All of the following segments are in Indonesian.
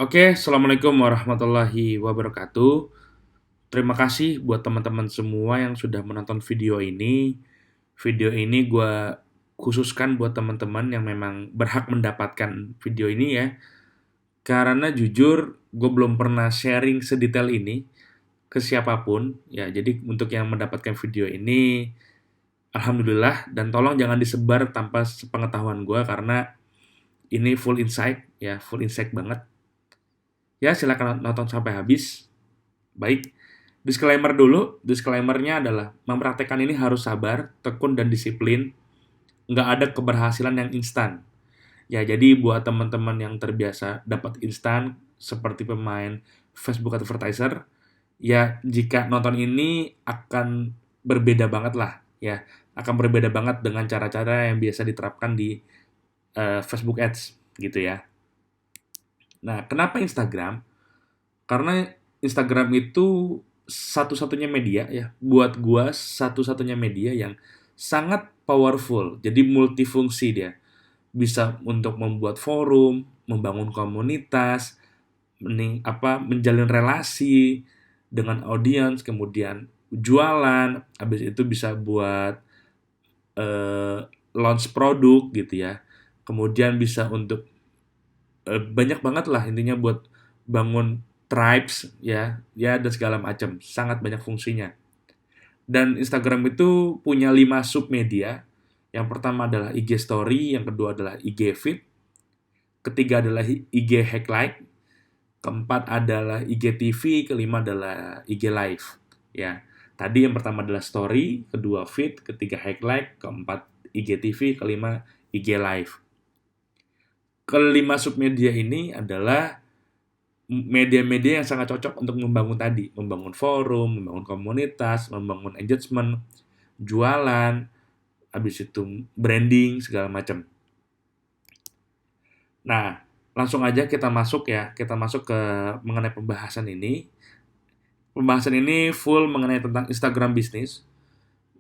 Oke, Assalamualaikum warahmatullahi wabarakatuh. Terima kasih buat teman-teman semua yang sudah menonton video ini. Video ini gue khususkan buat teman-teman yang memang berhak mendapatkan video ini ya. Karena jujur, gue belum pernah sharing sedetail ini ke siapapun. Ya, jadi untuk yang mendapatkan video ini, Alhamdulillah. Dan tolong jangan disebar tanpa sepengetahuan gue, karena ini full insight, ya full insight banget. Ya, silakan nonton sampai habis. Baik, disclaimer dulu. Disclaimernya adalah mempraktekkan ini harus sabar, tekun, dan disiplin. Nggak ada keberhasilan yang instan. Ya, jadi buat teman-teman yang terbiasa dapat instan, seperti pemain Facebook advertiser, ya jika nonton ini akan berbeda banget lah. Ya, akan berbeda banget dengan cara-cara yang biasa diterapkan di Facebook Ads, gitu ya. Nah, kenapa Instagram? Karena Instagram itu satu-satunya media ya, buat gua satu-satunya media yang sangat powerful. Jadi multifungsi dia. Bisa untuk membuat forum, membangun komunitas, menjalin relasi dengan audiens, kemudian jualan, habis itu bisa buat eh, launch produk gitu ya. Kemudian bisa untuk banyak banget lah intinya buat bangun tribes ya, ya dan segala macam. Sangat banyak fungsinya. Dan Instagram itu punya 5 submedia. Yang pertama adalah IG Story, yang kedua adalah IG Feed, ketiga adalah IG Highlight, keempat adalah IG TV, kelima adalah IG Live. Ya, tadi yang pertama adalah Story, kedua Feed, ketiga Highlight, keempat IG TV, kelima IG Live. Kelima submedia ini adalah media-media yang sangat cocok untuk membangun tadi, membangun forum, membangun komunitas, membangun engagement, jualan, habis itu branding segala macam. Nah, langsung aja kita masuk ya, kita masuk ke mengenai pembahasan ini. Pembahasan ini full mengenai tentang Instagram bisnis.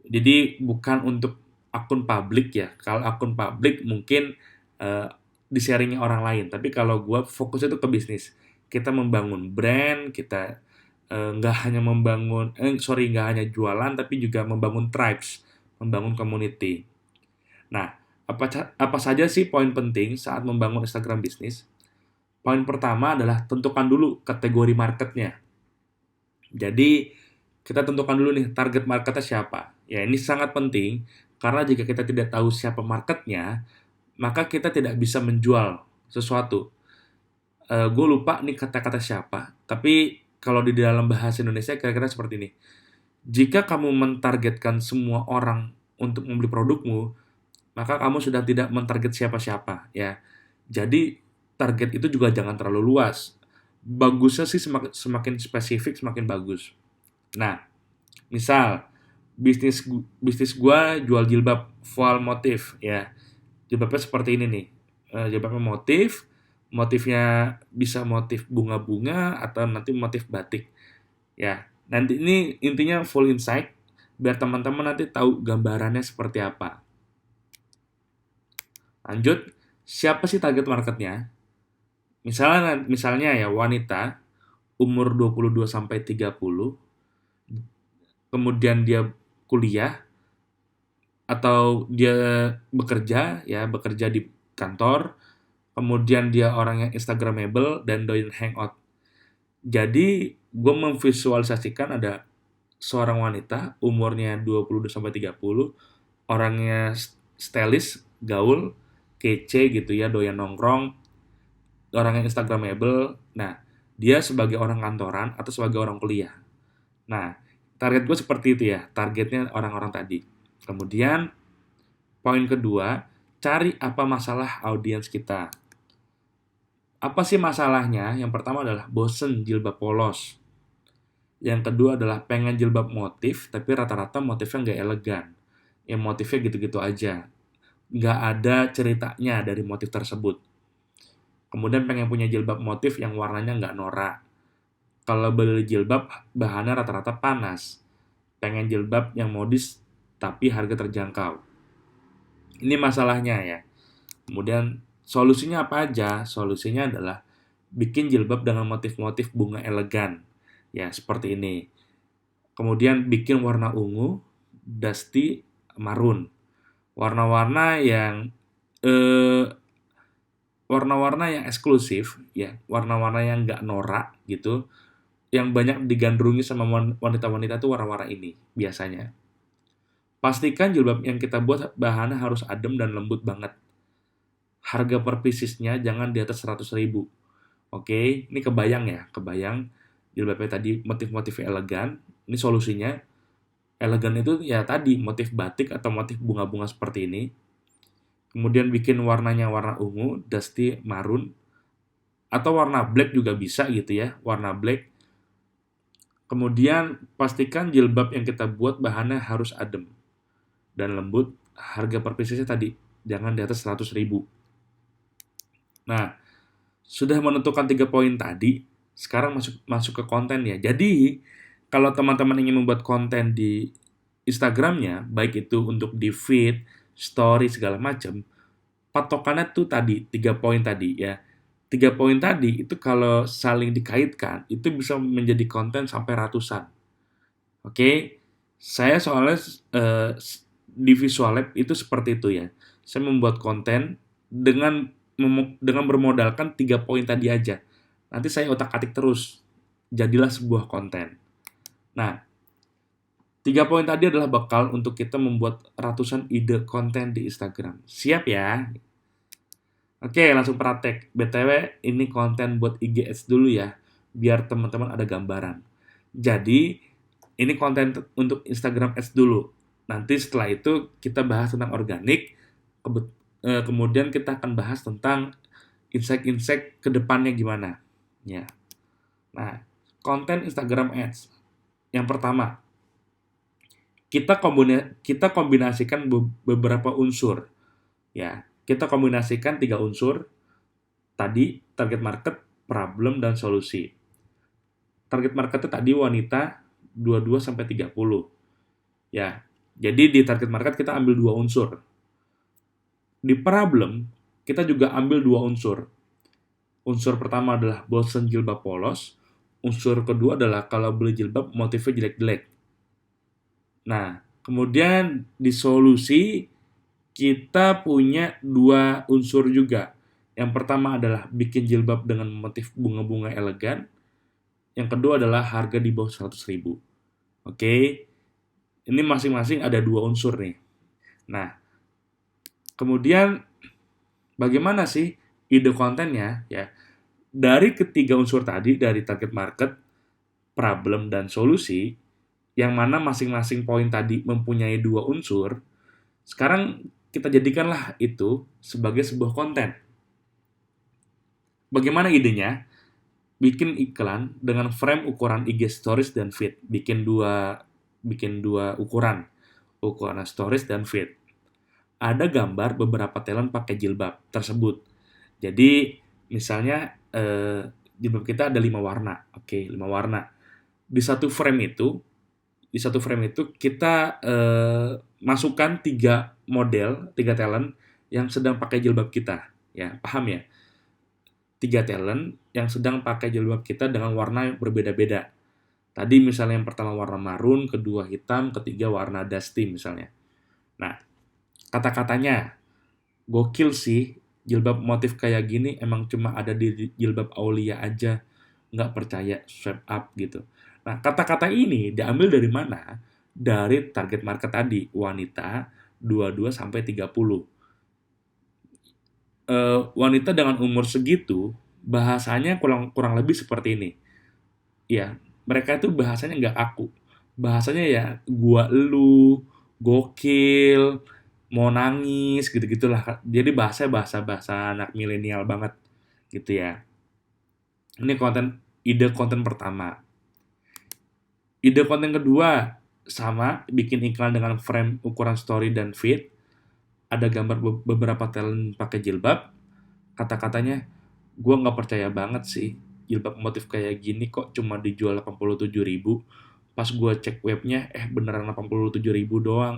Jadi bukan untuk akun publik ya. Kalau akun publik mungkin eh, di-sharingnya orang lain. Tapi kalau gue fokusnya itu ke bisnis. Kita membangun brand, kita nggak hanya nggak hanya jualan, tapi juga membangun tribes, membangun community. Nah, apa saja sih poin penting saat membangun Instagram bisnis? Poin pertama adalah tentukan dulu kategori marketnya. Jadi, kita tentukan dulu nih target marketnya siapa. Ya, ini sangat penting karena jika kita tidak tahu siapa marketnya, maka kita tidak bisa menjual sesuatu. Gue lupa nih kata-kata siapa, tapi kalau di dalam bahasa Indonesia kira-kira seperti ini. Jika kamu mentargetkan semua orang untuk membeli produkmu, maka kamu sudah tidak mentarget siapa-siapa, ya. Jadi target itu juga jangan terlalu luas. Bagusnya sih semakin spesifik semakin bagus. Nah, misal bisnis gua jual jilbab voal motif, ya. Jilbabnya seperti ini nih. Jilbabnya motifnya bisa motif bunga-bunga atau nanti motif batik. Ya, nanti ini intinya full insight biar teman-teman nanti tahu gambarannya seperti apa. Lanjut, siapa sih target marketnya? Misalnya ya wanita umur 22 sampai 30, kemudian dia kuliah atau dia bekerja di kantor, kemudian dia orang yang instagramable dan doyan hangout. Jadi, gue memvisualisasikan ada seorang wanita umurnya 22 sampai 30, orangnya stylish, gaul, kece gitu ya, doyan nongkrong, orang yang instagramable. Nah, dia sebagai orang kantoran atau sebagai orang kuliah. Nah, target gue seperti itu ya, targetnya orang-orang tadi. Kemudian, poin kedua, cari apa masalah audiens kita. Apa sih masalahnya? Yang pertama adalah bosen jilbab polos. Yang kedua adalah pengen jilbab motif, tapi rata-rata motifnya nggak elegan. Yang motifnya gitu-gitu aja. Nggak ada ceritanya dari motif tersebut. Kemudian pengen punya jilbab motif yang warnanya nggak norak. Kalau beli jilbab, bahannya rata-rata panas. Pengen jilbab yang modis, tapi harga terjangkau. Ini masalahnya ya. Kemudian solusinya apa aja? Solusinya adalah bikin jilbab dengan motif-motif bunga elegan. Ya, seperti ini. Kemudian bikin warna ungu, dusty, marun. Warna-warna yang eh, warna-warna yang eksklusif, ya, warna-warna yang nggak norak gitu, yang banyak digandrungi sama wanita-wanita tuh warna-warna ini biasanya. Pastikan jilbab yang kita buat bahannya harus adem dan lembut banget. Harga per piecesnya jangan di atas 100.000. Oke, ini kebayang ya, kebayang jilbabnya tadi motif-motif elegan. Ini solusinya. Elegan itu ya tadi motif batik atau motif bunga-bunga seperti ini. Kemudian bikin warnanya warna ungu, dusty, marun, atau warna black juga bisa gitu ya, warna black. Kemudian pastikan jilbab yang kita buat bahannya harus adem dan lembut. Harga per piecesnya tadi jangan di atas 100.000. Nah, sudah menentukan 3 poin tadi, sekarang masuk masuk ke konten ya. Jadi, kalau teman-teman ingin membuat konten di Instagramnya, baik itu untuk di feed, story segala macam, patokannya tuh tadi 3 poin tadi ya. 3 poin tadi itu kalau saling dikaitkan itu bisa menjadi konten sampai ratusan. Oke, saya soalnya di Visual Lab itu seperti itu ya. Saya membuat konten dengan dengan bermodalkan 3 poin tadi aja. Nanti saya otak-atik terus, jadilah sebuah konten. Nah, 3 poin tadi adalah bekal untuk kita membuat ratusan ide konten di Instagram. Siap ya? Oke, langsung praktek. BTW, ini konten buat IG Ads dulu ya, biar teman-teman ada gambaran. Jadi, ini konten untuk Instagram Ads dulu. Nanti setelah itu kita bahas tentang organik, kemudian kita akan bahas tentang insight-insight ke depannya gimana. Ya. Nah, konten Instagram Ads. Yang pertama, kita kombinasikan beberapa unsur. Ya, kita kombinasikan 3 unsur tadi, target market, problem, dan solusi. Target marketnya tadi wanita 22 sampai 30. Ya. Jadi di target market kita ambil 2 unsur. Di problem kita juga ambil 2 unsur. Unsur pertama adalah bosen jilbab polos. Unsur kedua adalah kalau beli jilbab motifnya jelek-jelek. Nah, kemudian di solusi kita punya 2 unsur juga. Yang pertama adalah bikin jilbab dengan motif bunga-bunga elegan. Yang kedua adalah harga di bawah 100.000. Oke, ini masing-masing ada 2 unsur nih. Nah, kemudian bagaimana sih ide kontennya? Ya, dari ketiga unsur tadi, dari target market, problem, dan solusi, yang mana masing-masing poin tadi mempunyai 2 unsur, sekarang kita jadikanlah itu sebagai sebuah konten. Bagaimana idenya? Bikin iklan dengan frame ukuran IG Stories dan feed. Bikin dua ukuran Stories dan feed. Ada gambar beberapa talent pakai jilbab tersebut. Jadi misalnya jilbab kita ada 5 warna. Oke, 5 warna. Di satu frame itu kita masukkan 3 talent yang sedang pakai jilbab kita. Ya, paham ya? 3 talent yang sedang pakai jilbab kita dengan warna yang berbeda-beda. Tadi misalnya yang pertama warna marun, kedua hitam, ketiga warna dusty misalnya. Nah, kata-katanya, gokil sih, jilbab motif kayak gini emang cuma ada di jilbab Aulia aja, nggak percaya, swipe up gitu. Nah, kata-kata ini diambil dari mana? Dari target market tadi, wanita 22 sampai 30. Wanita dengan umur segitu bahasanya kurang lebih seperti ini. Ya, mereka itu bahasanya nggak kaku. Bahasanya ya gua elu, gokil, mau nangis gitu-gitulah. Jadi bahasa anak milenial banget gitu ya. Ini ide konten pertama. Ide konten kedua sama, bikin iklan dengan frame ukuran story dan feed. Ada gambar beberapa talent pakai jilbab. Kata-katanya, gue nggak percaya banget sih, jilbab motif kayak gini kok cuma dijual 87.000. Pas gue cek webnya, beneran 87.000 doang.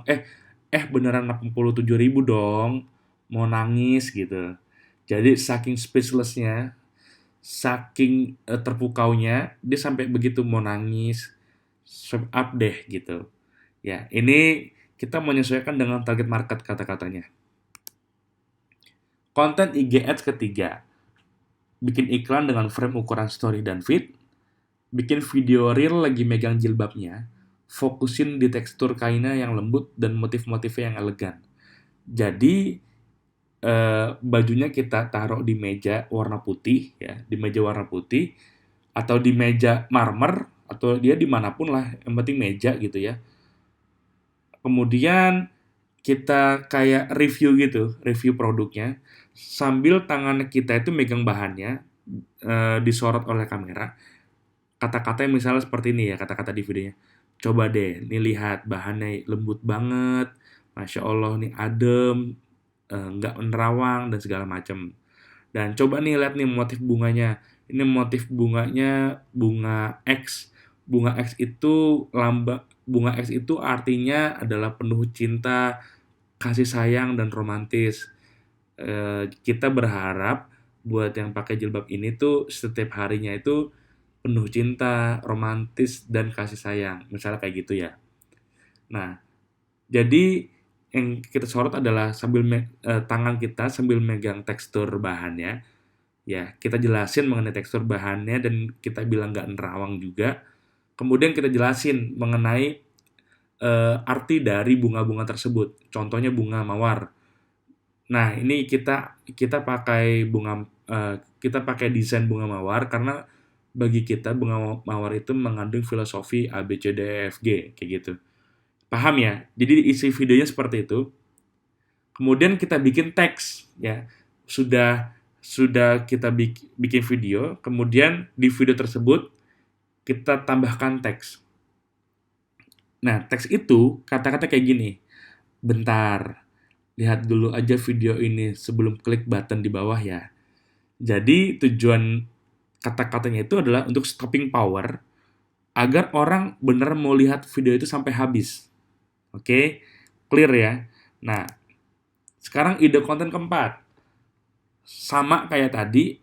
Beneran 87.000 dong. Mau nangis gitu. Jadi saking speechlessnya, saking terpukaunya dia sampai begitu mau nangis, swipe up deh gitu. Ya, ini kita menyesuaikan dengan target market kata-katanya. Konten IG Ads ketiga, bikin iklan dengan frame ukuran story dan feed, bikin video reel lagi megang jilbabnya, fokusin di tekstur kainnya yang lembut dan motif-motifnya yang elegan. Jadi bajunya kita taruh di meja warna putih ya, di meja warna putih atau di meja marmer atau dia dimanapun lah, yang penting meja gitu ya. Kemudian kita kayak review gitu, review produknya sambil tangan kita itu megang bahannya, disorot oleh kamera. Kata-katanya misalnya seperti ini ya, kata-kata di videonya. Coba deh, nih lihat bahannya lembut banget, masya Allah nih adem, nggak menerawang dan segala macam. Dan coba nih lihat nih motif bunganya. Ini motif bunganya bunga X. Bunga X itu bunga X itu artinya adalah penuh cinta, kasih sayang dan romantis. Kita berharap buat yang pakai jilbab ini tuh setiap harinya itu penuh cinta, romantis dan kasih sayang. Misalnya kayak gitu ya. Nah, jadi yang kita sorot adalah tangan kita sambil megang tekstur bahannya. Ya, kita jelasin mengenai tekstur bahannya dan kita bilang nggak nerawang juga. Kemudian kita jelasin mengenai arti dari bunga-bunga tersebut. Contohnya bunga mawar. Nah, ini kita pakai kita pakai desain bunga mawar karena bagi kita bunga mawar itu mengandung filosofi A B C D E F G kayak gitu. Paham ya? Jadi isi videonya seperti itu. Kemudian kita bikin teks ya. Sudah kita bikin video, kemudian di video tersebut kita tambahkan teks. Nah, teks itu kata-kata kayak gini. Bentar, lihat dulu aja video ini sebelum klik button di bawah ya. Jadi tujuan kata-katanya itu adalah untuk stopping power agar orang benar mau lihat video itu sampai habis. Oke, clear ya. Nah, sekarang ide konten keempat. Sama kayak tadi,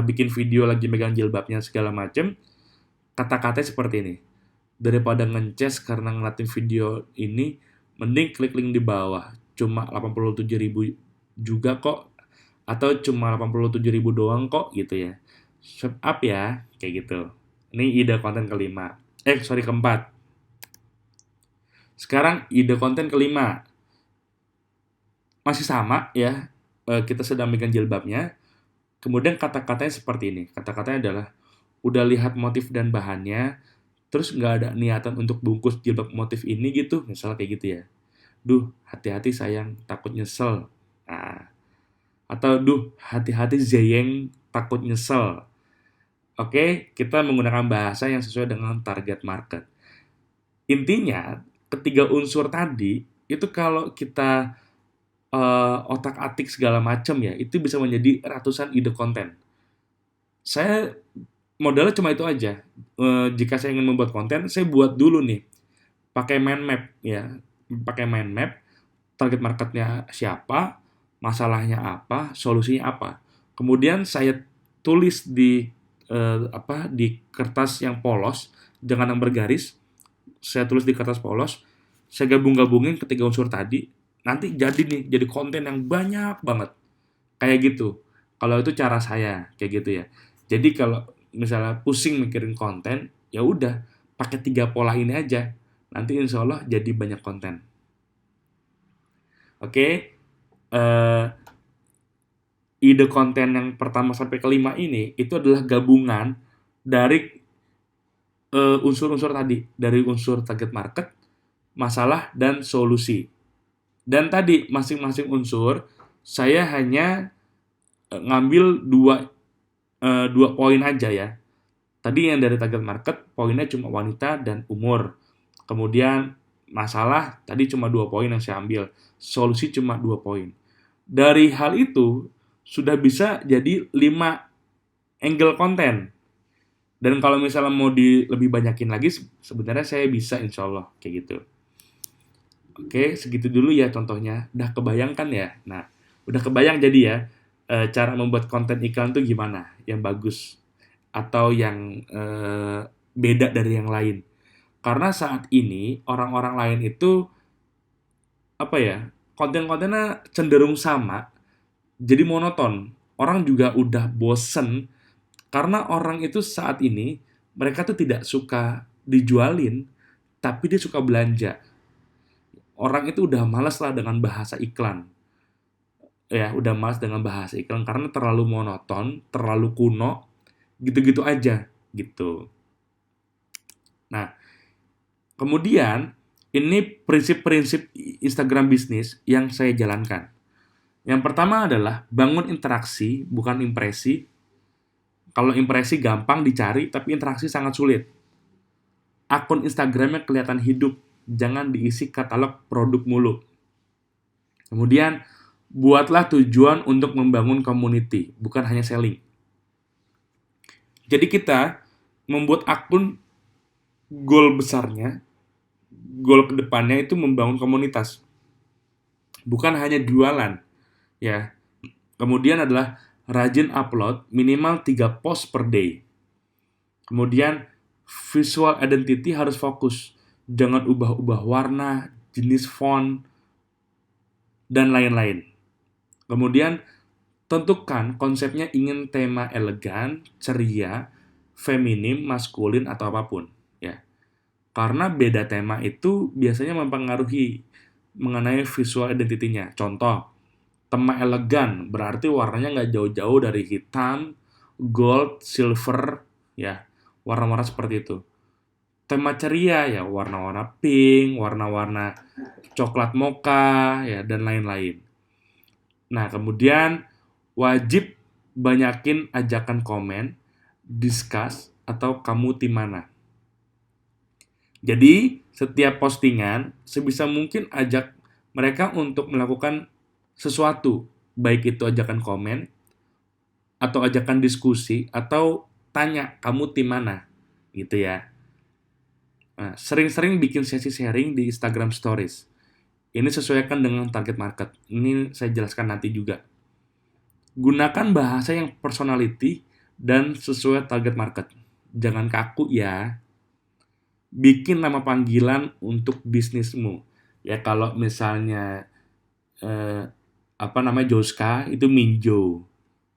bikin video lagi megang jilbabnya segala macem, kata-katanya seperti ini. Daripada ngeces karena ngeliatin video ini, mending klik link di bawah. Cuma 87.000 juga kok, atau cuma 87.000 doang kok gitu ya. Swipe up ya, kayak gitu. Ini ide konten kelima. Keempat. Sekarang ide konten kelima. Masih sama ya, kita sedang megang jilbabnya. Kemudian kata-katanya seperti ini. Kata-katanya adalah, udah lihat motif dan bahannya, terus nggak ada niatan untuk bungkus jilbab motif ini gitu, misalnya kayak gitu ya. Duh, hati-hati sayang, takut nyesel. Nah, atau duh, hati-hati zeyeng, takut nyesel. Oke, kita menggunakan bahasa yang sesuai dengan target market. Intinya, ketiga unsur tadi, itu kalau kita otak-atik segala macam ya, itu bisa menjadi ratusan ide konten. Saya modalnya cuma itu aja. Jika saya ingin membuat konten, saya buat dulu nih, pakai mind map ya, pakai mind map, target marketnya siapa, masalahnya apa, solusinya apa. Kemudian saya tulis di kertas yang polos, jangan yang bergaris. Saya tulis di kertas polos, saya gabung-gabungin ketiga unsur tadi, nanti jadi konten yang banyak banget. Kayak gitu. Kalau itu cara saya, kayak gitu ya. Jadi kalau misalnya pusing mikirin konten, ya udah pakai 3 pola ini aja. Nanti insya Allah jadi banyak konten. Oke, ide konten yang pertama sampai kelima ini itu adalah gabungan dari unsur-unsur tadi, dari unsur target market, masalah, dan solusi. Dan tadi masing-masing unsur saya hanya ngambil dua poin aja ya. Tadi yang dari target market poinnya cuma wanita dan umur. Kemudian masalah tadi cuma 2 poin yang saya ambil. Solusi cuma 2 poin. Dari hal itu sudah bisa jadi 5 angle konten. Dan kalau misalnya mau lebih banyakin lagi, sebenarnya saya bisa insya Allah kayak gitu. Oke, segitu dulu ya contohnya. Udah kebayangkan ya? Nah, udah kebayang jadi ya. cara membuat konten iklan tuh gimana yang bagus atau yang beda dari yang lain. Karena saat ini orang-orang lain itu apa ya, konten-kontennya cenderung sama, jadi monoton. Orang juga udah bosen karena orang itu saat ini mereka tuh tidak suka dijualin, tapi dia suka belanja. Orang itu udah malas lah dengan bahasa iklan. Ya, udah malas dengan bahasa iklan karena terlalu monoton, terlalu kuno, gitu-gitu aja gitu. Nah, kemudian ini prinsip-prinsip Instagram bisnis yang saya jalankan. Yang pertama adalah bangun interaksi, bukan impresi. Kalau impresi gampang dicari, tapi interaksi sangat sulit. Akun Instagramnya kelihatan hidup, jangan diisi katalog produk mulu. Kemudian, buatlah tujuan untuk membangun community, bukan hanya selling. Jadi kita membuat akun, goal besarnya, goal kedepannya itu membangun komunitas, bukan hanya jualan. Ya. Kemudian adalah rajin upload minimal 3 post per day. Kemudian visual identity harus fokus. Jangan ubah-ubah warna, jenis font, dan lain-lain. Kemudian tentukan konsepnya ingin tema elegan, ceria, feminim, maskulin, atau apapun. Ya. Karena beda tema itu biasanya mempengaruhi mengenai visual identity-nya. Contoh, tema elegan berarti warnanya nggak jauh-jauh dari hitam, gold, silver, ya, warna-warna seperti itu. Tema ceria ya warna-warna pink, warna-warna coklat mocha, ya, dan lain-lain. Nah, kemudian wajib banyakin ajakan komen, discuss, atau kamu tim mana. Jadi, setiap postingan sebisa mungkin ajak mereka untuk melakukan sesuatu, baik itu ajakan komen, atau ajakan diskusi, atau tanya, kamu tim mana? Gitu ya. Nah, sering-sering bikin sesi sharing di Instagram Stories. Ini sesuaikan dengan target market. Ini saya jelaskan nanti juga. Gunakan bahasa yang personality dan sesuai target market. Jangan kaku ya. Bikin nama panggilan untuk bisnismu. Ya kalau misalnya Joska itu Minjo,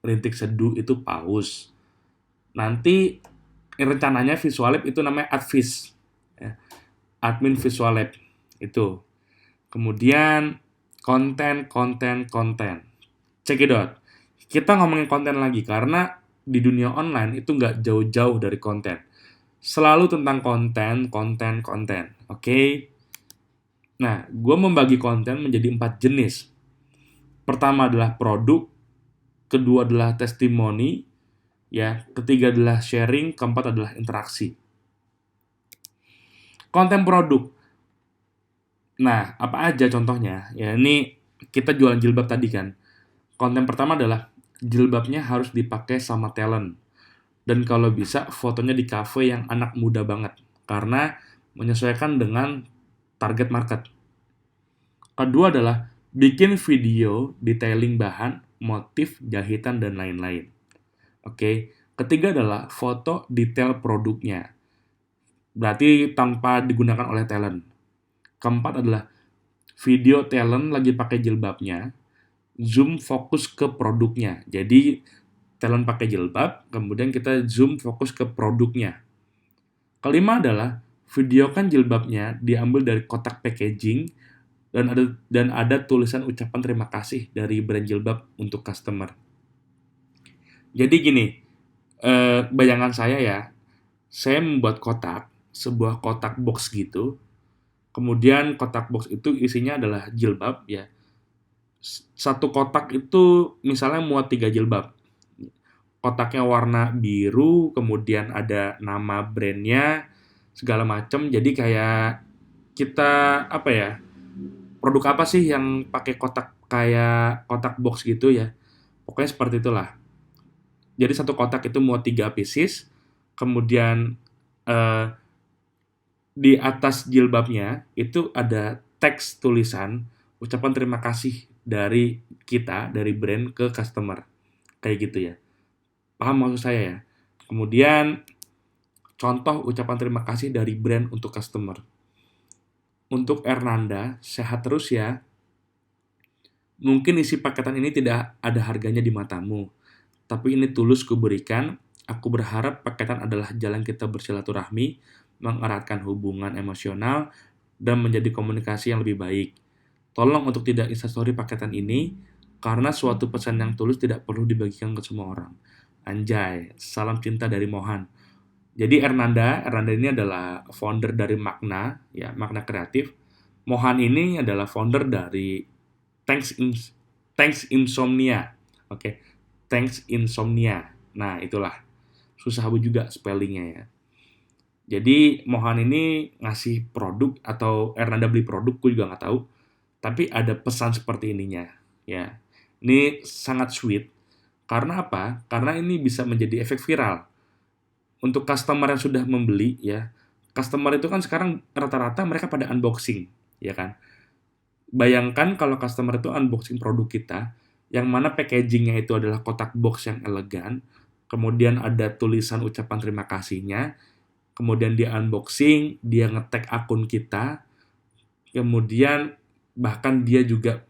Rintik Seduh itu Paus. Nanti rencananya Visual Lab itu namanya Advis, ya. Admin Visual Lab itu. Kemudian konten. Cekidot. Kita ngomongin konten lagi karena di dunia online itu nggak jauh-jauh dari konten. Selalu tentang konten. Oke? Nah, gue membagi konten menjadi 4 jenis. Pertama adalah produk, kedua adalah testimoni, ya, ketiga adalah sharing, keempat adalah interaksi. Konten produk. Nah, apa aja contohnya? Ya, ini kita jualan jilbab tadi kan. Konten pertama adalah jilbabnya harus dipakai sama talent. Dan kalau bisa fotonya di cafe yang anak muda banget. Karena menyesuaikan dengan target market. Kedua adalah bikin video detailing bahan, motif, jahitan, dan lain-lain. Oke. Ketiga adalah foto detail produknya. Berarti tanpa digunakan oleh talent. Keempat adalah video talent lagi pakai jilbabnya, zoom fokus ke produknya. Jadi talent pakai jilbab, kemudian kita zoom fokus ke produknya. Kelima adalah videokan jilbabnya diambil dari kotak packaging dan ada tulisan ucapan terima kasih dari brand jilbab untuk customer. Jadi gini, bayangan saya ya, saya membuat sebuah kotak box gitu. Kemudian kotak box itu isinya adalah jilbab ya. Satu kotak itu misalnya muat 3 jilbab. Kotaknya warna biru, kemudian ada nama brandnya, segala macam. Jadi kayak kita produk apa sih yang pakai kotak kayak kotak box gitu ya. Pokoknya seperti itulah. Jadi satu kotak itu muat 3 pieces, kemudian di atas jilbabnya itu ada teks tulisan ucapan terima kasih dari kita, dari brand ke customer. kayak gitu ya. Paham maksud saya ya? Kemudian contoh ucapan terima kasih dari brand untuk customer. Untuk Ernanda, sehat terus ya. Mungkin isi paketan ini tidak ada harganya di matamu, tapi ini tulus kuberikan. Aku berharap paketan adalah jalan kita bersilaturahmi, mengeratkan hubungan emosional, dan menjadi komunikasi yang lebih baik. Tolong untuk tidak instastory paketan ini, karena suatu pesan yang tulus tidak perlu dibagikan ke semua orang. Anjay, salam cinta dari Mohan. Jadi Ernanda ini adalah founder dari Magna, ya Magna Kreatif. Mohan ini adalah founder dari Thanks Thanks Insomnia. Oke, Thanks Insomnia. Nah, itulah susah juga spellingnya ya. Jadi Mohan ini ngasih produk atau Ernanda beli produk, gue juga nggak tahu. Tapi ada pesan seperti ininya, ya. Ini sangat sweet. Karena apa? Karena ini bisa menjadi efek viral. Untuk customer yang sudah membeli, ya, customer itu kan sekarang rata-rata mereka pada unboxing, ya kan? Bayangkan kalau customer itu unboxing produk kita, yang mana packagingnya itu adalah kotak box yang elegan, kemudian ada tulisan ucapan terima kasihnya, kemudian dia unboxing, dia nge-tag akun kita, kemudian bahkan dia juga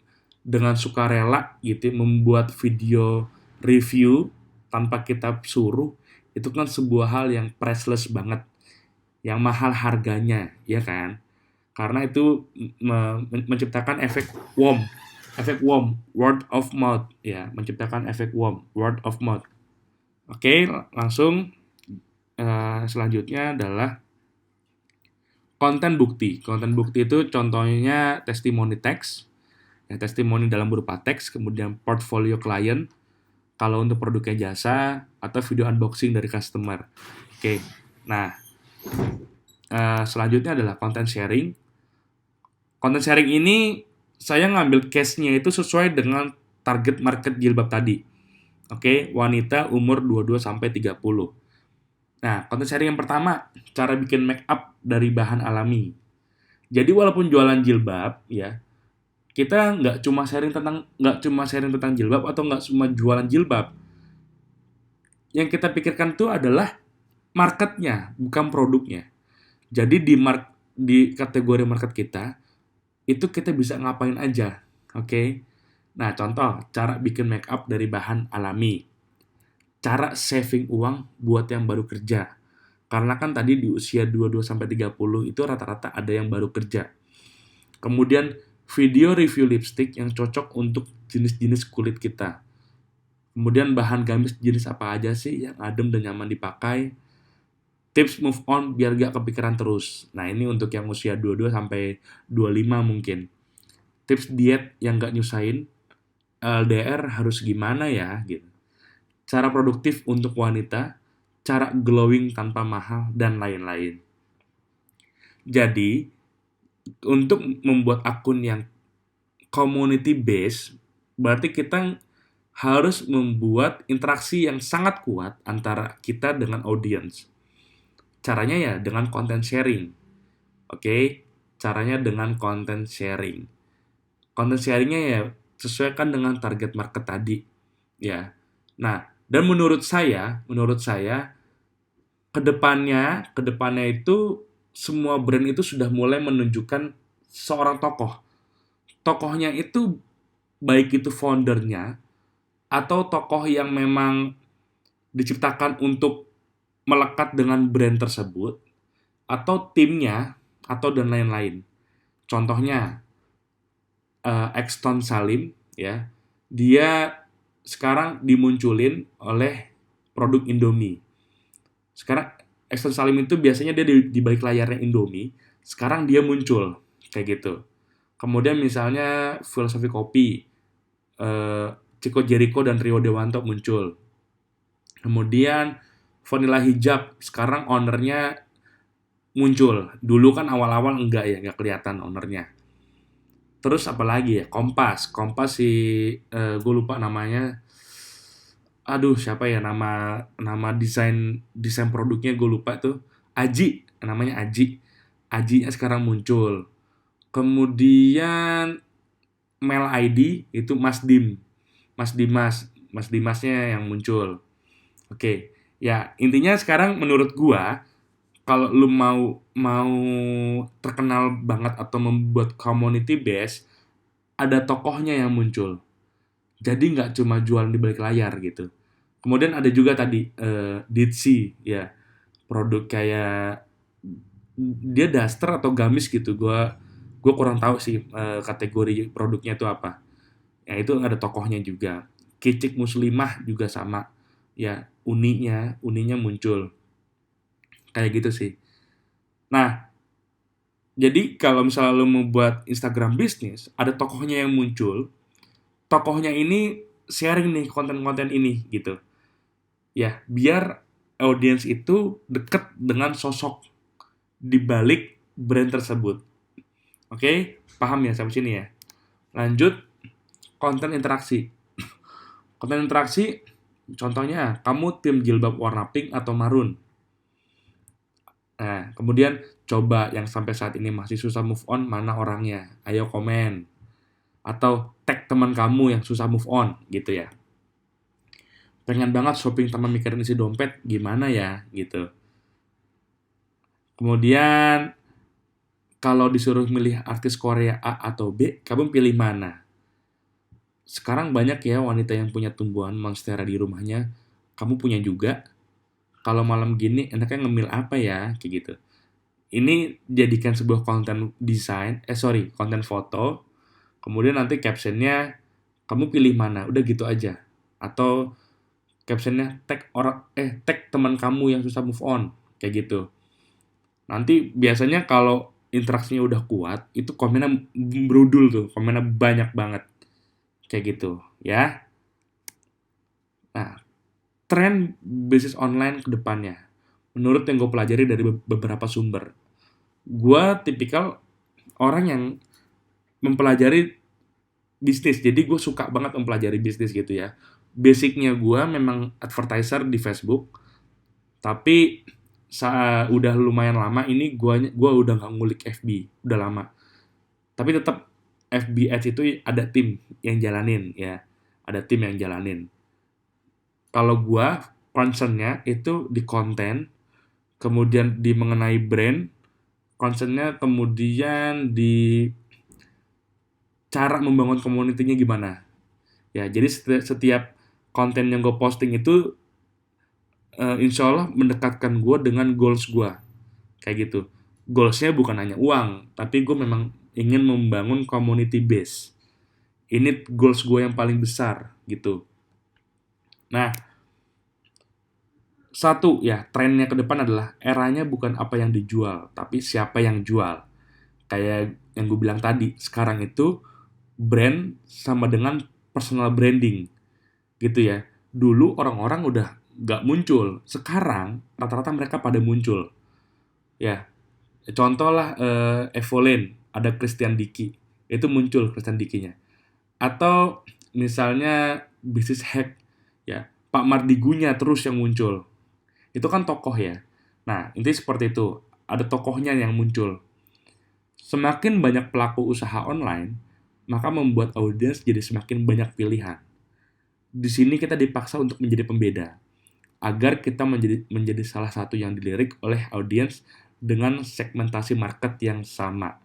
dengan sukarela gitu membuat video review tanpa kita suruh, itu kan sebuah hal yang priceless banget, yang mahal harganya, ya kan? Karena itu menciptakan efek warm, word of mouth, ya, menciptakan efek warm, word of mouth. Oke, langsung selanjutnya adalah konten bukti. Konten bukti itu contohnya testimoni teks, ya, testimoni dalam berupa teks, kemudian portfolio klien, kalau untuk produknya jasa, atau video unboxing dari customer. Oke, nah selanjutnya adalah konten sharing. Konten sharing ini saya ngambil case-nya itu sesuai dengan target market jilbab tadi. Oke, wanita umur 22-30. Nah, konten sharing yang pertama, cara bikin make up dari bahan alami. Jadi walaupun jualan jilbab, ya, kita nggak cuma sharing tentang jilbab atau nggak cuma jualan jilbab. Yang kita pikirkan itu adalah marketnya, bukan produknya. Jadi di kategori market kita, itu kita bisa ngapain aja, oke? Nah, contoh, cara bikin make up dari bahan alami. Cara saving uang buat yang baru kerja. Karena kan tadi di usia 22-30 itu rata-rata ada yang baru kerja. Kemudian, video review lipstick yang cocok untuk jenis-jenis kulit kita. Kemudian, bahan gamis jenis apa aja sih yang adem dan nyaman dipakai. Tips move on biar gak kepikiran terus. Nah, ini untuk yang usia 22-25 mungkin. Tips diet yang gak nyusahin, LDR harus gimana ya, gitu. Cara produktif untuk wanita, cara glowing tanpa mahal, dan lain-lain. Jadi, untuk membuat akun yang community based, berarti kita harus membuat interaksi yang sangat kuat antara kita dengan audience. Caranya ya dengan content sharing. Oke, caranya dengan content sharing. Content sharingnya ya sesuaikan dengan target market tadi, ya. Nah, dan menurut saya kedepannya itu semua brand itu sudah mulai menunjukkan seorang tokoh. Tokohnya itu baik itu foundernya atau tokoh yang memang diciptakan untuk melekat dengan brand tersebut, atau timnya, atau dan lain-lain. Contohnya, Exton Salim, ya, dia sekarang dimunculin oleh produk Indomie. Sekarang Exton Salim itu biasanya dia di balik layarnya Indomie, sekarang dia muncul, kayak gitu. Kemudian misalnya Filosofi Kopi, Chico Jericho dan Rio Dewanto muncul. Kemudian Vanilla Hijab, sekarang ownernya muncul. Dulu kan awal-awal enggak ya, enggak kelihatan ownernya. Terus apa lagi ya? Kompas si gue lupa namanya. Aduh, siapa ya nama desain produknya gue lupa tuh. Aji, namanya Aji. Ajinya sekarang muncul. Kemudian Mel ID itu Mas Dimas. Mas Dimasnya yang muncul. Oke, ya intinya sekarang menurut gua kalau lu mau mau terkenal banget atau membuat community base, ada tokohnya yang muncul. Jadi nggak cuma jualan di balik layar gitu. Kemudian ada juga tadi Ditzy ya, produk kayak dia daster atau gamis gitu. Gua kurang tahu sih kategori produknya itu apa. Ya itu ada tokohnya juga. Kicik Muslimah juga sama. Ya, uninya muncul. Kayak gitu sih. Nah, jadi kalau misalnya lo mau buat Instagram bisnis, ada tokohnya yang muncul. Tokohnya ini sharing nih konten-konten ini gitu. Ya, biar audiens itu deket dengan sosok di balik brand tersebut. Oke, paham ya sampai sini ya? Lanjut, konten interaksi. Konten interaksi, contohnya kamu tim jilbab warna pink atau marun. Nah, kemudian coba yang sampai saat ini masih susah move on, mana orangnya? Ayo komen. Atau tag teman kamu yang susah move on, gitu ya. Pengen banget shopping tanpa mikirin isi dompet, gimana ya? Gitu. Kemudian, kalau disuruh milih artis Korea A atau B, kamu pilih mana? Sekarang banyak ya wanita yang punya tumbuhan monstera di rumahnya. Kamu punya juga. Kalau malam gini, enaknya ngemil apa ya? Kayak gitu. Ini jadikan sebuah konten desain, konten foto, kemudian nanti captionnya kamu pilih mana, udah gitu aja. Atau captionnya tag teman kamu yang susah move on, kayak gitu. Nanti biasanya kalau interaksinya udah kuat, itu komennya berudul tuh, komennya banyak banget, kayak gitu, ya. Nah, tren bisnis online ke depannya, menurut yang gue pelajari dari beberapa sumber, gue tipikal orang yang mempelajari bisnis. Jadi gue suka banget mempelajari bisnis gitu ya. Basicnya gue memang advertiser di Facebook, tapi udah lumayan lama ini gua udah nggak ngulik FB, udah lama. Tapi tetap FB Ads itu ada tim yang jalanin ya, ada tim yang jalanin. Kalau gua concernnya itu di konten, kemudian di mengenai brand, concernnya kemudian di cara membangun community-nya gimana. Ya, jadi setiap konten yang gue posting itu insya Allah mendekatkan gue dengan goals gue. Kayak gitu. Goalsnya bukan hanya uang, tapi gue memang ingin membangun community base. Ini goals gue yang paling besar, gitu. Nah, satu ya, trennya ke depan adalah eranya bukan apa yang dijual, tapi siapa yang jual. Kayak yang gue bilang tadi, sekarang itu brand sama dengan personal branding. Gitu ya. Dulu orang-orang udah gak muncul. Sekarang rata-rata mereka pada muncul. Ya, contoh lah Evolene, ada Christian Dicky. Itu muncul Christian Dicky-nya. Atau misalnya bisnis hack, ya Pak Mardigunya terus yang muncul. Itu kan tokoh ya. Nah, intinya seperti itu. Ada tokohnya yang muncul. Semakin banyak pelaku usaha online, maka membuat audiens jadi semakin banyak pilihan. Di sini kita dipaksa untuk menjadi pembeda, agar kita menjadi salah satu yang dilirik oleh audiens dengan segmentasi market yang sama.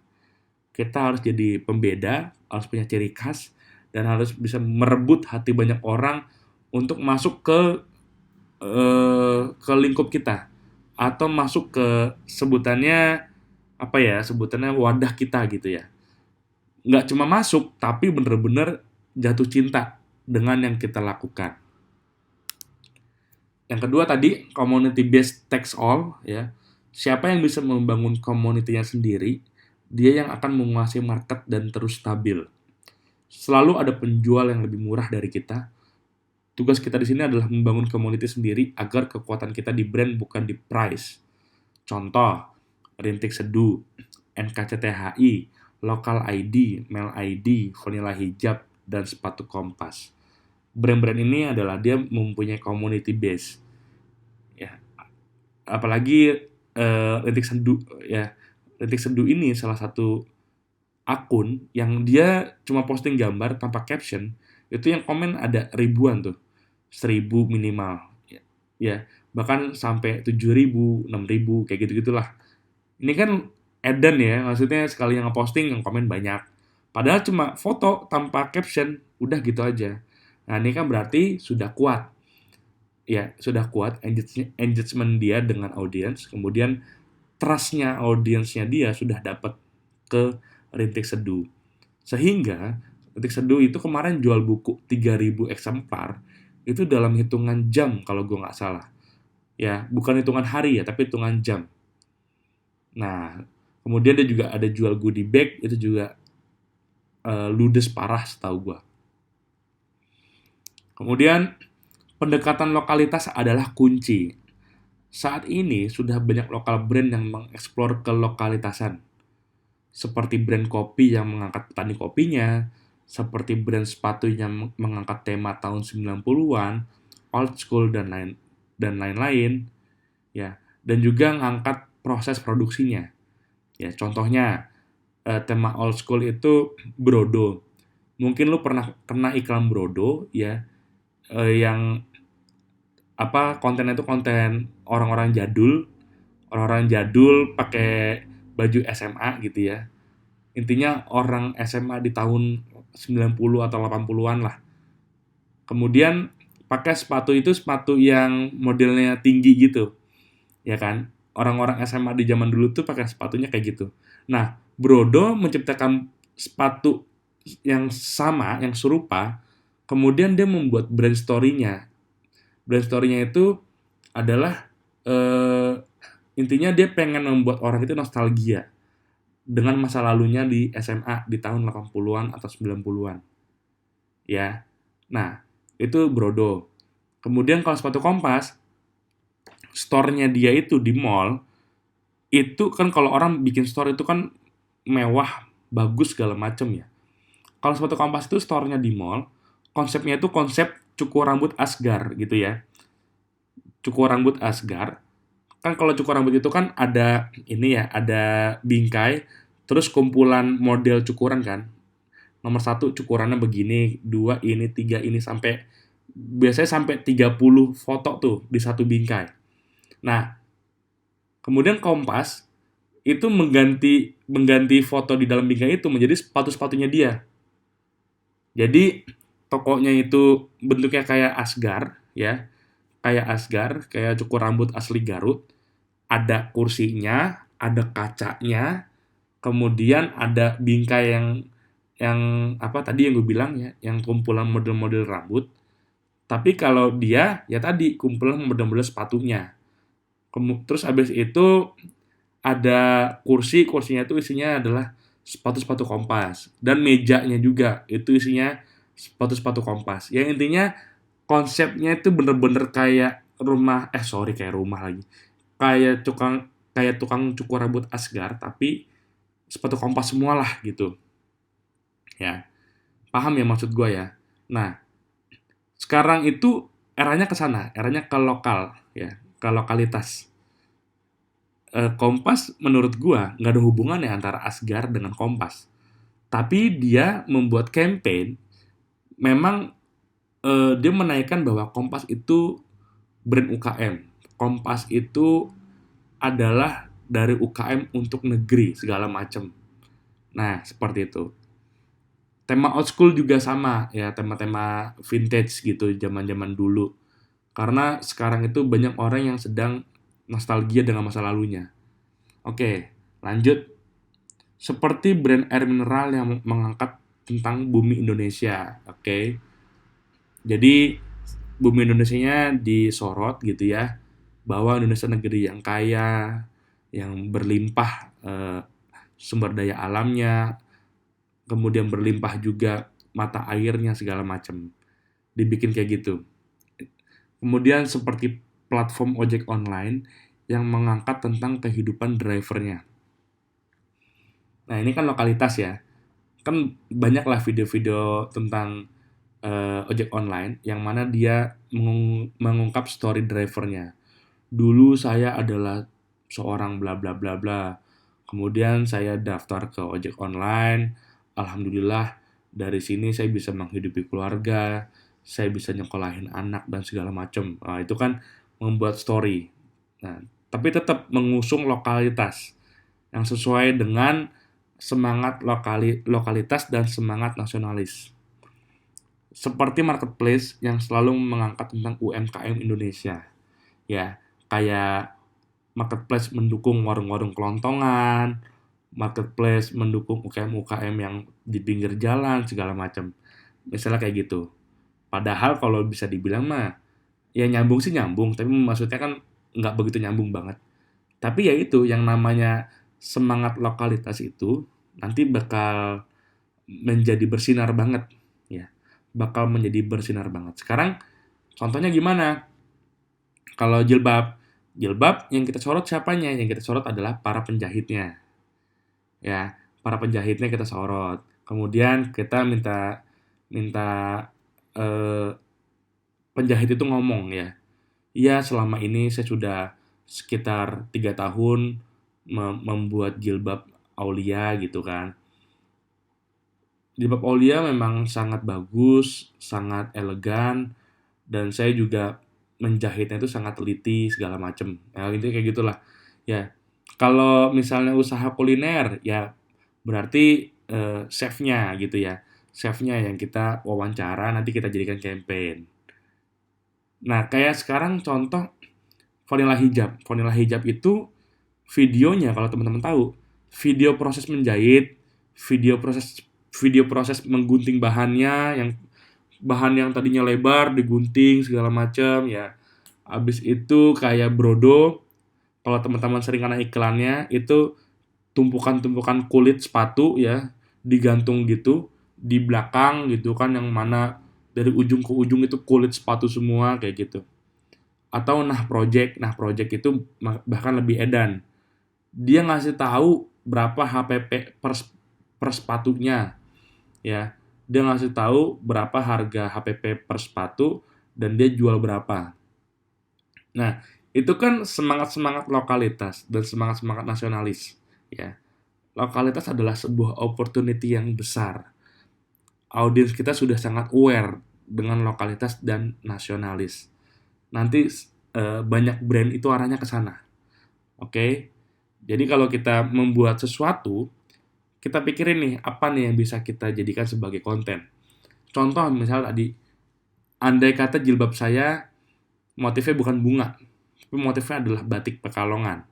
Kita harus jadi pembeda, harus punya ciri khas, dan harus bisa merebut hati banyak orang untuk masuk ke lingkup kita, atau masuk ke sebutannya apa ya, sebutannya wadah kita gitu ya. Nggak cuma masuk, tapi bener-bener jatuh cinta dengan yang kita lakukan. Yang kedua tadi, community based takes all ya. Siapa yang bisa membangun community-nya sendiri, dia yang akan menguasai market dan terus stabil. Selalu ada penjual yang lebih murah dari kita. Tugas kita di sini adalah membangun community sendiri agar kekuatan kita di brand bukan di price. Contoh, Rintik Seduh, NKCTHI, Lokal ID, Mel ID, Vanilla Hijab, dan sepatu Kompas. Brand-brand ini adalah dia mempunyai community base. Ya, apalagi Rintik Seduh ya. Rintik Seduh ini salah satu akun yang dia cuma posting gambar tanpa caption, itu yang komen ada ribuan tuh. 1.000 minimal. Ya, bahkan sampai 7.000, 6.000 kayak gitu-gitulah. Ini kan edan ya, maksudnya sekali yang ngeposting yang komen banyak. Padahal cuma foto tanpa caption, udah gitu aja. Nah, ini kan berarti sudah kuat. Ya, sudah kuat engagement dia dengan audiens, kemudian trust-nya audiensnya dia sudah dapat ke Rintik Seduh. Sehingga Rintik Seduh itu kemarin jual buku 3.000 eksemplar itu dalam hitungan jam kalau gue nggak salah. Ya, bukan hitungan hari ya, tapi hitungan jam. Nah, kemudian dia juga ada jual goodie bag, itu juga ludes parah setahu gue. Kemudian, pendekatan lokalitas adalah kunci. Saat ini sudah banyak lokal brand yang mengeksplor kelokalitasan, seperti brand kopi yang mengangkat petani kopinya, seperti brand sepatu yang mengangkat tema tahun 90-an, old school dan lain-lain, ya. Dan juga mengangkat proses produksinya. Ya, contohnya tema old school itu Brodo. Mungkin lu pernah kena iklan Brodo ya, yang apa kontennya itu konten orang-orang jadul pakai baju SMA gitu ya. Intinya orang SMA di tahun 90 atau 80-an lah. Kemudian pakai sepatu yang modelnya tinggi gitu, ya kan? Orang-orang SMA di zaman dulu tuh pakai sepatunya kayak gitu. Nah, Brodo menciptakan sepatu yang sama, yang serupa, kemudian dia membuat brand story-nya. Brand story-nya itu adalah intinya dia pengen membuat orang itu nostalgia dengan masa lalunya di SMA di tahun 80-an atau 90-an. Ya. Nah, itu Brodo. Kemudian kalau sepatu Kompas, store-nya dia itu di mall, itu kan kalau orang bikin store itu kan mewah, bagus segala macem ya. Kalau sepatu Kompas itu store-nya di mall, konsepnya itu konsep cukur rambut Asgar gitu ya. Cukur rambut Asgar. Kan kalau cukur rambut itu kan ada ini ya, ada bingkai, terus kumpulan model cukuran kan. Nomor 1 cukurannya begini, 2 ini, 3 ini, biasanya sampai 30 foto tuh di satu bingkai. Nah, kemudian Kompas itu mengganti foto di dalam bingkai itu menjadi sepatu-sepatunya dia. Jadi tokonya itu bentuknya kayak Asgar ya, kayak cukur rambut asli Garut. Ada kursinya, ada kacanya, kemudian ada bingkai yang apa tadi yang gue bilang ya, yang kumpulan model-model rambut. Tapi kalau dia ya tadi kumpulan model-model sepatunya. Terus habis itu ada kursinya itu isinya adalah sepatu-sepatu Kompas, dan mejanya juga itu isinya sepatu-sepatu Kompas. Yang intinya konsepnya itu bener-bener kayak kayak rumah lagi. Kayak tukang cukur rambut Asgar tapi sepatu Kompas semua lah gitu. Ya. Paham ya maksud gue ya. Nah, sekarang itu eranya ke sana, eranya ke lokal ya, ke lokalitas. Kompas menurut gua nggak ada hubungannya antara Asgar dengan Kompas. Tapi dia membuat campaign, memang dia menaikkan bahwa Kompas itu brand UKM. Kompas itu adalah dari UKM untuk negeri segala macam. Nah, seperti itu. Tema old school juga sama ya, tema-tema vintage gitu zaman-zaman dulu. Karena sekarang itu banyak orang yang sedang nostalgia dengan masa lalunya. Oke, lanjut. Seperti brand air mineral yang mengangkat tentang bumi Indonesia. Oke. Jadi bumi Indonesianya disorot gitu ya, bahwa Indonesia negeri yang kaya, yang berlimpah sumber daya alamnya, kemudian berlimpah juga mata airnya segala macam. Dibikin kayak gitu. Kemudian seperti platform ojek online yang mengangkat tentang kehidupan drivernya. Nah, ini kan lokalitas ya. Kan banyaklah video-video tentang ojek online yang mana dia mengungkap story drivernya. Dulu saya adalah seorang bla bla bla bla. Kemudian saya daftar ke ojek online. Alhamdulillah dari sini saya bisa menghidupi keluarga. saya bisa nyekolahin anak dan segala macam. Itu kan membuat story. Nah, tapi tetap mengusung lokalitas yang sesuai dengan semangat lokalitas dan semangat nasionalis. Seperti marketplace yang selalu mengangkat tentang UMKM Indonesia. Ya, kayak marketplace mendukung warung-warung kelontongan, marketplace mendukung UKM-UKM yang di pinggir jalan segala macam. Misalnya kayak gitu. Padahal kalau bisa dibilang mah ya nyambung sih nyambung, tapi maksudnya kan nggak begitu nyambung banget. Tapi ya itu yang namanya semangat lokalitas itu nanti bakal menjadi bersinar banget ya. Bakal menjadi bersinar banget. Sekarang contohnya gimana? Kalau jilbab yang kita sorot siapanya? Yang kita sorot adalah para penjahitnya. Ya, para penjahitnya kita sorot. Kemudian kita minta minta eh, penjahit itu ngomong ya. Iya, selama ini saya sudah sekitar 3 tahun membuat jilbab Aulia gitu kan. Jilbab Aulia memang sangat bagus, sangat elegan, dan saya juga menjahitnya itu sangat teliti segala macem. Ya, intinya kayak gitulah. Ya, kalau misalnya usaha kuliner, ya berarti chefnya gitu ya. Chefnya yang kita wawancara, nanti kita jadikan campaign. Nah, kayak sekarang contoh Vanilla Hijab. Vanilla Hijab itu videonya kalau teman-teman tahu, video proses menjahit, video proses video proses menggunting bahannya yang bahan yang tadinya lebar digunting segala macam ya. Habis itu kayak brodo, kalau teman-teman sering karena iklannya itu tumpukan-tumpukan kulit sepatu ya digantung gitu di belakang gitu kan yang mana dari ujung ke ujung itu kulit sepatu semua kayak gitu. Atau nah project itu bahkan lebih edan, dia ngasih tahu berapa HPP per sepatunya ya, dia ngasih tahu berapa harga HPP per sepatu dan dia jual berapa. Nah, itu kan semangat-semangat lokalitas dan semangat-semangat nasionalis ya. Lokalitas adalah sebuah opportunity yang besar. Audiens kita sudah sangat aware dengan lokalitas dan nasionalis. Nanti banyak brand itu arahnya ke sana. Oke. Jadi kalau kita membuat sesuatu, kita pikirin nih apa nih yang bisa kita jadikan sebagai konten. Contoh misal tadi, andai kata jilbab saya motifnya bukan bunga, tapi motifnya adalah batik Pekalongan.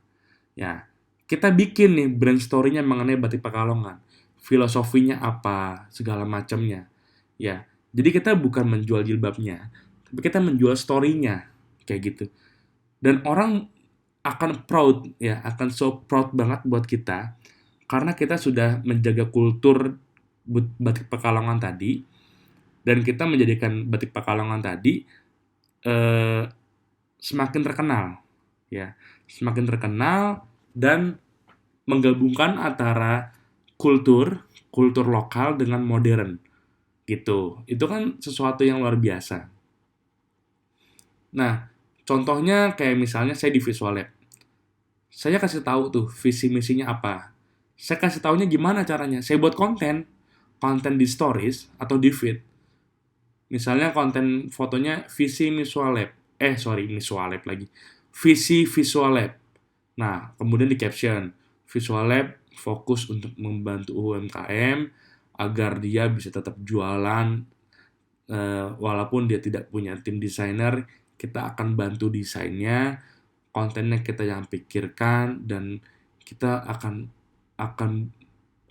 Ya, kita bikin nih brand story-nya mengenai batik Pekalongan. Filosofinya apa, segala macamnya. Ya, jadi kita bukan menjual jilbabnya, tapi kita menjual story-nya. Kayak gitu. Dan orang akan proud, ya, akan so proud banget buat kita, karena kita sudah menjaga kultur batik Pekalongan tadi, dan kita menjadikan batik Pekalongan tadi eh, semakin terkenal, ya, semakin terkenal dan menggabungkan antara kultur lokal dengan modern, gitu. Itu kan sesuatu yang luar biasa. Nah, contohnya kayak misalnya saya di Visual Lab. Saya kasih tahu tuh visi misinya apa. Saya kasih taunya gimana caranya. Saya buat konten di stories atau di feed. Misalnya konten fotonya visi Visual Lab. Visual Lab lagi. Visi Visual Lab. Nah, kemudian di caption, Visual Lab fokus untuk membantu UMKM agar dia bisa tetap jualan walaupun dia tidak punya tim desainer, kita akan bantu desainnya, kontennya kita yang pikirkan dan kita akan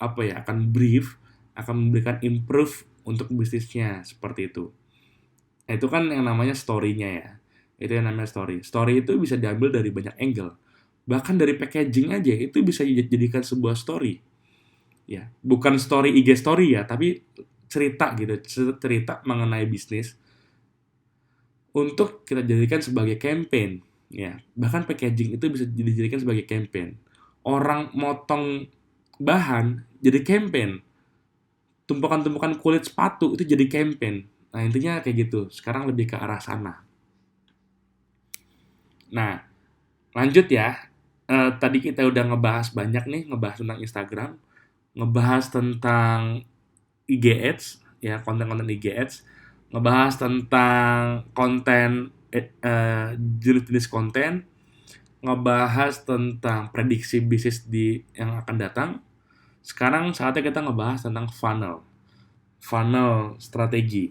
apa ya, akan brief, akan memberikan improve untuk bisnisnya seperti itu. Nah, itu kan yang namanya story-nya ya. Itu yang namanya story. Story itu bisa diambil dari banyak angle. Bahkan dari packaging aja itu bisa dijadikan sebuah story. Ya, bukan story IG story ya, tapi cerita gitu, cerita mengenai bisnis untuk kita jadikan sebagai campaign. Ya, bahkan packaging itu bisa dijadikan sebagai campaign. Orang motong bahan jadi campaign. Tumpukan-tumpukan kulit sepatu itu jadi campaign. Nah, intinya kayak gitu. Sekarang lebih ke arah sana. Nah, lanjut ya. Tadi kita udah ngebahas banyak nih, ngebahas tentang Instagram, ngebahas tentang IG Ads, ya konten-konten IG Ads. ngebahas tentang konten, jenis-jenis konten, ngebahas tentang prediksi bisnis yang akan datang. Sekarang saatnya kita ngebahas tentang funnel strategi.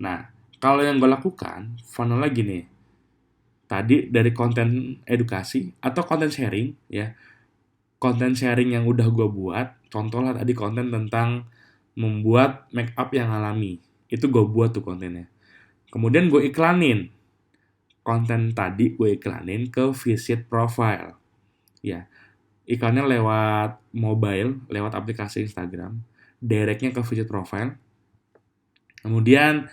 Nah, kalau yang gue lakukan, funnelnya gini. Tadi dari konten edukasi atau konten sharing, ya. Konten sharing yang udah gue buat, contoh lah tadi konten tentang membuat make up yang alami. Itu gue buat tuh kontennya. Kemudian gue iklanin. Konten tadi gue iklanin ke visit profile. Ya, iklannya lewat mobile, lewat aplikasi Instagram. Directnya ke visit profile. Kemudian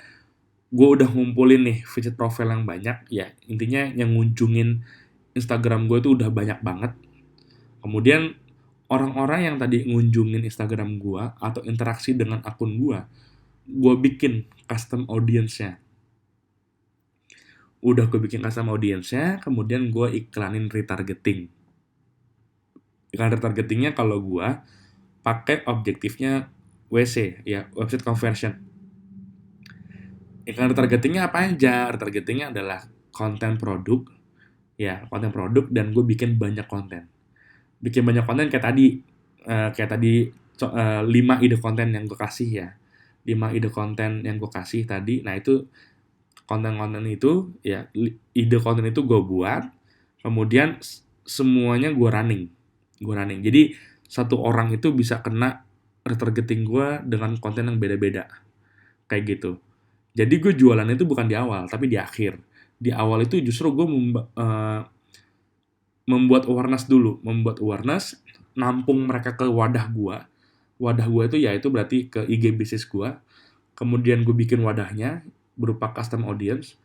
gue udah ngumpulin nih visit profile yang banyak. Ya, intinya yang ngunjungin Instagram gue itu udah banyak banget. Kemudian orang-orang yang tadi ngunjungin Instagram gue atau interaksi dengan akun gue bikin custom audience-nya. Udah gue bikin custom audience-nya, kemudian gue iklanin retargeting. Iklan retargetingnya kalau gue pakai objektifnya WC, ya, website conversion. Iklan retargetingnya apa aja? Retargetingnya adalah konten produk, ya, konten produk, dan gue bikin banyak konten. Bikin banyak konten kayak tadi 5 ide konten yang gue kasih ya. 5 ide konten yang gue kasih tadi. Nah, itu konten-konten itu ya, ide konten itu gue buat, kemudian semuanya gue running. Jadi satu orang itu bisa kena retargeting gue dengan konten yang beda-beda kayak gitu. Jadi gue jualan itu bukan di awal tapi di akhir. Di awal itu justru gue membuat awareness dulu, nampung mereka ke wadah gue. Wadah gue itu yaitu berarti ke IG bisnis gue. Kemudian gue bikin wadahnya berupa custom audience.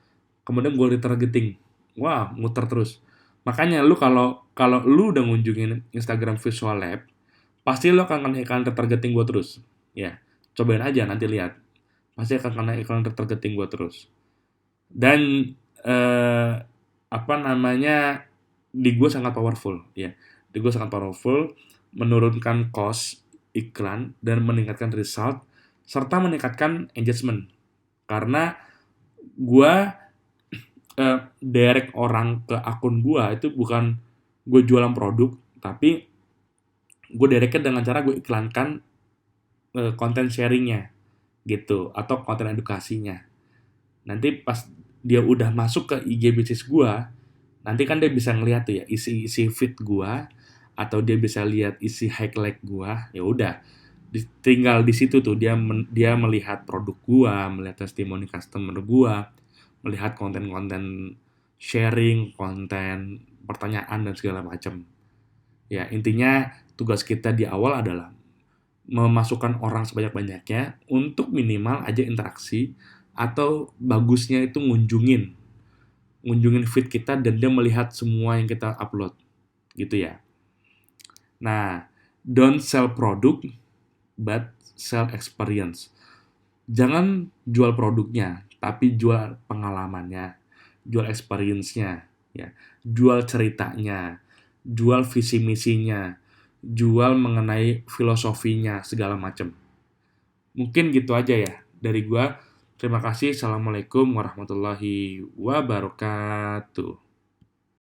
Kemudian gue retargeting. Wah, muter terus. Makanya lu kalau lu udah ngunjungin Instagram Visual Lab, pasti lu akan kena iklan retargeting gue terus. Ya, cobain aja nanti lihat. Pasti akan kena iklan retargeting gue terus. Dan apa namanya, di gue sangat powerful, ya. Di gue sangat powerful, menurunkan cost iklan dan meningkatkan result serta meningkatkan engagement. Karena gue direct orang ke akun gue itu bukan gue jualan produk, tapi gue directnya dengan cara gue iklankan konten sharingnya gitu atau konten edukasinya. Nanti pas dia udah masuk ke IG bisnis gue, nanti kan dia bisa ngeliat tuh ya isi feed gue atau dia bisa lihat isi highlight gue. Ya udah, tinggal di situ tuh dia melihat produk gue, melihat testimoni customer gue, melihat konten-konten sharing, konten pertanyaan dan segala macam. Ya, intinya tugas kita di awal adalah memasukkan orang sebanyak-banyaknya untuk minimal aja interaksi atau bagusnya itu ngunjungin feed kita dan dia melihat semua yang kita upload gitu ya. Nah, don't sell product but sell experience. Jangan jual produknya, tapi jual pengalamannya, jual experience-nya, ya. Jual ceritanya, jual visi misinya, jual mengenai filosofinya, segala macam. Mungkin gitu aja ya dari gua. Terima kasih. Assalamualaikum warahmatullahi wabarakatuh.